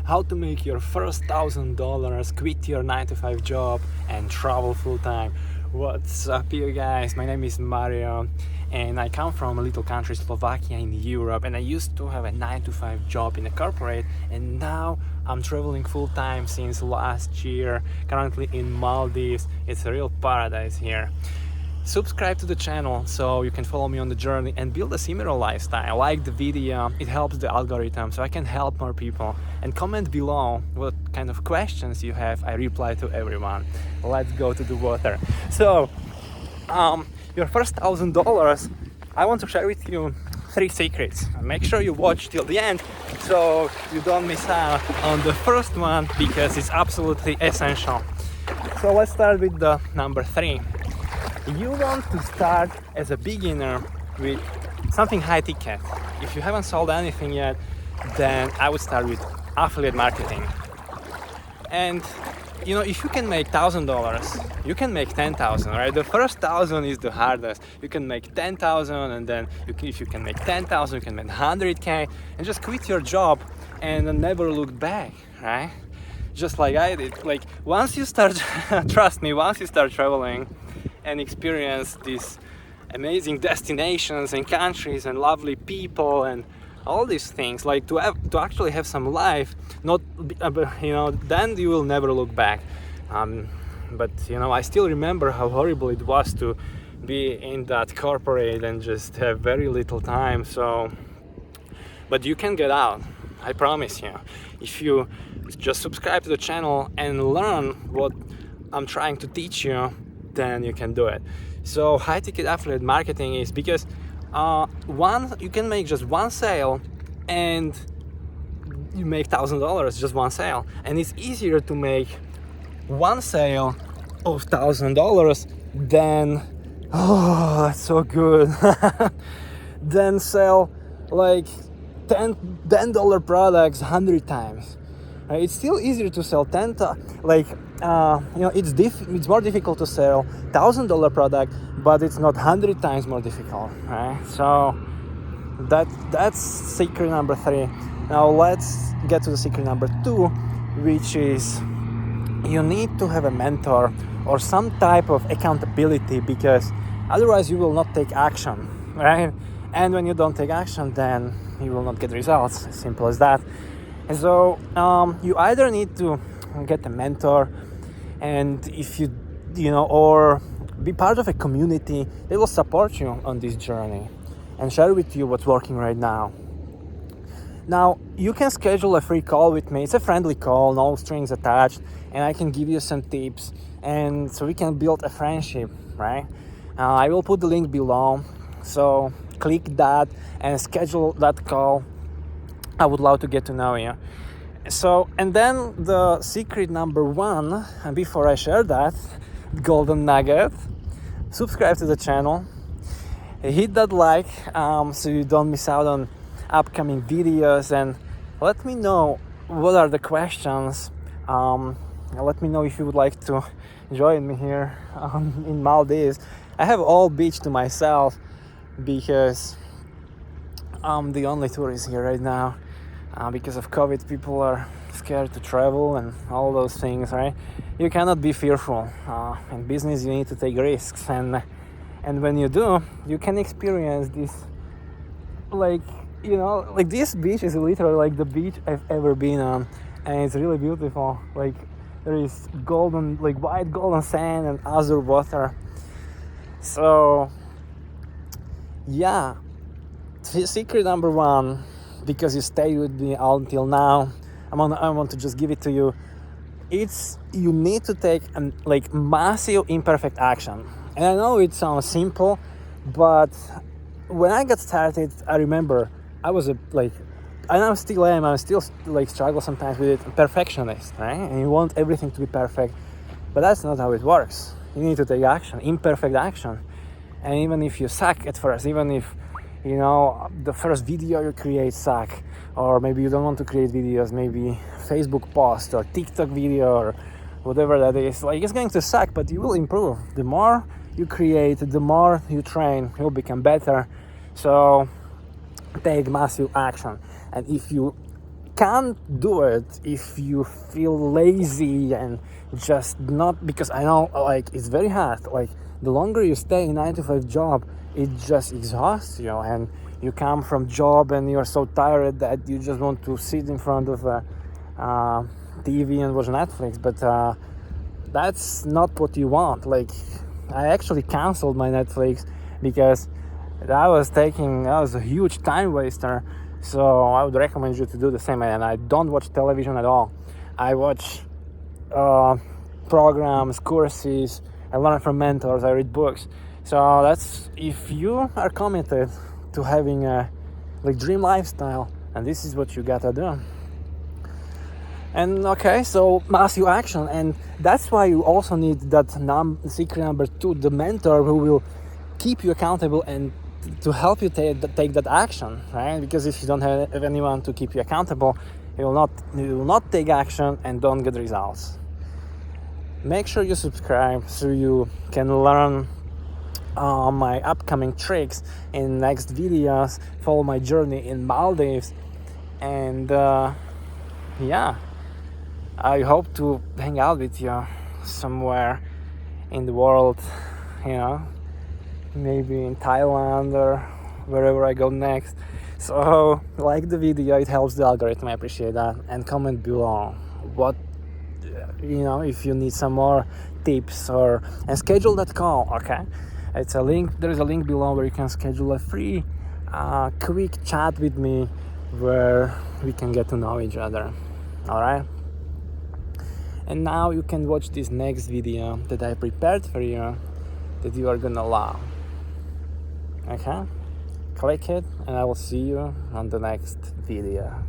how to make your first $1,000, quit your 9-to-5 job and travel full-time. What's up, you guys? My name is Mario and I come from a little country, Slovakia, in Europe, and I used to have a 9-to-5 job in a corporate, and now I'm traveling full-time since last year, currently in Maldives. It's a real paradise here. Subscribe to the channel so you can follow me on the journey and build a similar lifestyle. Like the video, it helps the algorithm so I can help more people. And comment below what kind of questions you have. I reply to everyone. Let's go to the water. So, your first $1,000, I want to share with you 3 secrets. Make sure you watch till the end so you don't miss out on the first one, because it's absolutely essential. So let's start with the number 3. You want to start as a beginner with something high ticket. If you haven't sold anything yet, then I would start with affiliate marketing. And you know, if you can make $1,000, you can make 10,000, right? The first 1,000 is the hardest. You can make 10,000, and then if you can make 10,000, you can make 100K, and just quit your job and never look back, right? Just like I did. Like, once you start, trust me, once you start traveling and experience these amazing destinations and countries and lovely people and all these things, like to actually have some life, not then you will never look back. But I still remember how horrible it was to be in that corporate and just have very little time. So, but you can get out, I promise you, if you just subscribe to the channel and learn what I'm trying to teach you. Then you can do it. So high ticket affiliate marketing is because you can make just one sale and you make $1,000, just one sale, and it's easier to make one sale of $1,000 than, oh, that's so good, then sell like $10 products 100 times. It's still easier to sell it's more difficult to sell $1,000 product, but it's not 100 times more difficult, right? So that's secret number 3. Now let's get to the secret number 2, which is you need to have a mentor or some type of accountability, because otherwise you will not take action, right? And when you don't take action, then you will not get results. Simple as that. And so you either need to get a mentor, and if or be part of a community, they will support you on this journey and share with you what's working right now. Now, you can schedule a free call with me. It's a friendly call, no strings attached, and I can give you some tips, and so we can build a friendship, right? I will put the link below, so click that and schedule that call. I would love to get to know you. So, and then the secret number 1, and before I share that golden nugget, subscribe to the channel, hit that like so you don't miss out on upcoming videos, and let me know what are the questions. Let me know if you would like to join me here in Maldives. I have all beach to myself because I'm the only tourist here right now. Because of COVID, people are scared to travel and all those things, right? You cannot be fearful. In business, you need to take risks, and when you do, you can experience this. Like this beach is literally like the beach I've ever been on, and it's really beautiful. Like, there is white golden sand and azure water. So, yeah, secret number 1. Because you stayed with me until now, I want to just give it to you. You need to take massive imperfect action. And I know it sounds simple, but when I got started, I remember I was and I still am. I still struggle sometimes with it. Perfectionist, right? And you want everything to be perfect, but that's not how it works. You need to take action, imperfect action. And even if you suck at first, even if the first video you create suck, or maybe you don't want to create videos, maybe Facebook post or TikTok video or whatever that is, it's going to suck, but you will improve. The more you create, the more you train, you'll become better. So take massive action. And if you can't do it if you feel lazy and just not, because I know like it's very hard. Like the longer you stay in 9 to 5 job, it just exhausts you, and you come from job and you're so tired that you just want to sit in front of a TV and watch Netflix. But that's not what you want. Like I actually canceled my Netflix because that was a huge time waster. So I would recommend you to do the same. And I don't watch television at all. I watch programs, courses. I learn from mentors. I read books. So that's, if you are committed to having a like dream lifestyle, and this is what you gotta do. And okay, so massive action, and that's why you also need that secret number 2, the mentor who will keep you accountable and to help you take that action, right? Because if you don't have anyone to keep you accountable, you will not take action and don't get results. Make sure you subscribe so you can learn my upcoming tricks in next videos. Follow my journey in Maldives, and yeah, I hope to hang out with you somewhere in the world, maybe in Thailand or wherever I go next. So like the video, it helps the algorithm. I appreciate that. And comment below what, if you need some more tips, and schedule that call. Okay, it's a link. There is a link below where you can schedule a free quick chat with me where we can get to know each other. All right. And now you can watch this next video that I prepared for you, that you are gonna love. Okay? Click it, and I will see you on the next video.